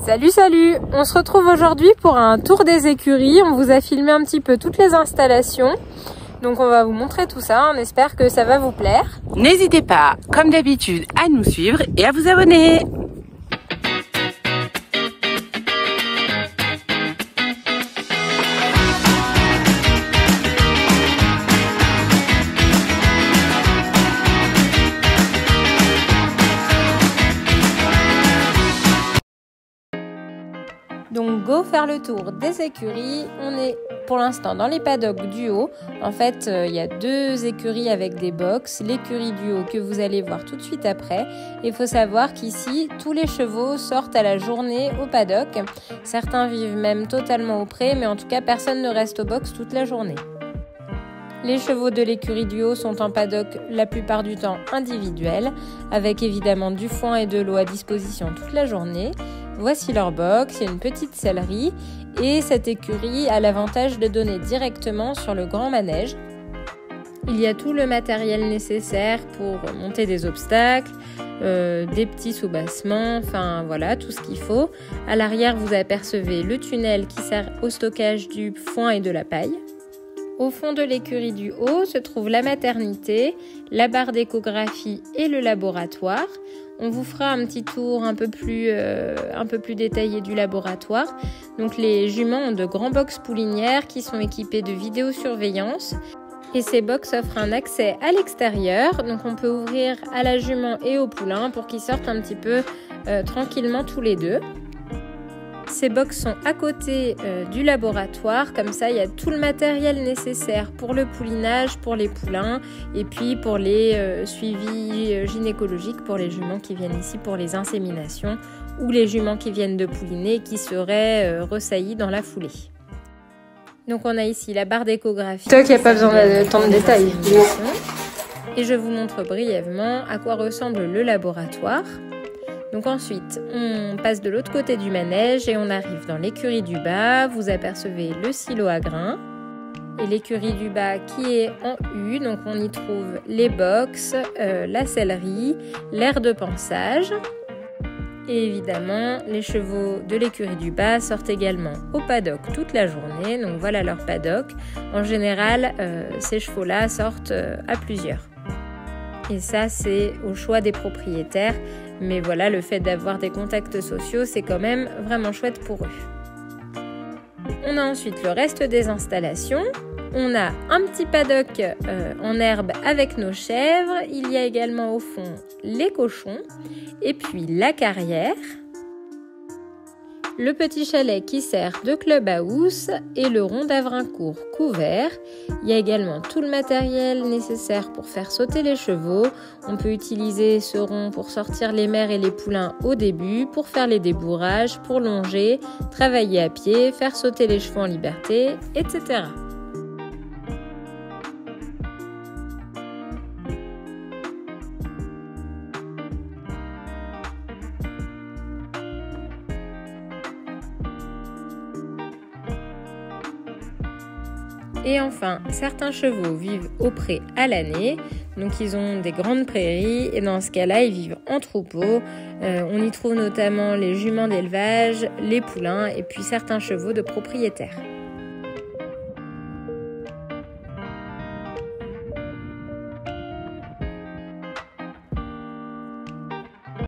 Salut, salut! On se retrouve aujourd'hui pour un tour des écuries. On vous a filmé un petit peu toutes les installations. Donc on va vous montrer tout ça. On espère que ça va vous plaire. N'hésitez pas, comme d'habitude, à nous suivre et à vous abonner. Donc go faire le tour des écuries. On est pour l'instant dans les paddocks du haut. En fait, il y a deux écuries avec des box. L'écurie du haut que vous allez voir tout de suite après. Il faut savoir qu'ici, tous les chevaux sortent à la journée au paddock. Certains vivent même totalement au pré, mais en tout cas, personne ne reste au box toute la journée. Les chevaux de l'écurie du haut sont en paddock la plupart du temps individuels, avec évidemment du foin et de l'eau à disposition toute la journée. Voici leur box, il y a une petite sellerie et cette écurie a l'avantage de donner directement sur le grand manège. Il y a tout le matériel nécessaire pour monter des obstacles, des petits soubassements, enfin voilà, tout ce qu'il faut. À l'arrière, vous apercevez le tunnel qui sert au stockage du foin et de la paille. Au fond de l'écurie du haut se trouve la maternité, la barre d'échographie et le laboratoire. On vous fera un petit tour un peu plus détaillé du laboratoire. Donc les juments ont de grands box poulinières qui sont équipés de vidéosurveillance. Et ces box offrent un accès à l'extérieur. Donc on peut ouvrir à la jument et au poulain pour qu'ils sortent un petit peu tranquillement tous les deux. Ces box sont à côté du laboratoire, comme ça il y a tout le matériel nécessaire pour le poulinage, pour les poulains et puis pour les suivis gynécologiques pour les juments qui viennent ici pour les inséminations ou les juments qui viennent de pouliner et qui seraient ressaillies dans la foulée. Donc on a ici la barre d'échographie. Toi qui n'as pas besoin de tant de détails. Et je vous montre brièvement à quoi ressemble le laboratoire. Donc ensuite, on passe de l'autre côté du manège et on arrive dans l'écurie du bas. Vous apercevez le silo à grains et l'écurie du bas qui est en U. Donc on y trouve les box, la sellerie, l'aire de pansage. Et évidemment, les chevaux de l'écurie du bas sortent également au paddock toute la journée. Donc voilà leur paddock. En général, ces chevaux-là sortent à plusieurs. Et ça, c'est au choix des propriétaires. Mais voilà, le fait d'avoir des contacts sociaux, c'est quand même vraiment chouette pour eux. On a ensuite le reste des installations. On a un petit paddock en herbe avec nos chèvres. Il y a également au fond les cochons. Et puis la carrière. Le petit chalet qui sert de clubhouse et le rond d'Avrincourt couvert. Il y a également tout le matériel nécessaire pour faire sauter les chevaux. On peut utiliser ce rond pour sortir les mères et les poulains au début, pour faire les débourrages, pour longer, travailler à pied, faire sauter les chevaux en liberté, etc. Et enfin, certains chevaux vivent au pré à l'année, donc ils ont des grandes prairies et dans ce cas-là, ils vivent en troupeau. On y trouve notamment les juments d'élevage, les poulains et puis certains chevaux de propriétaires.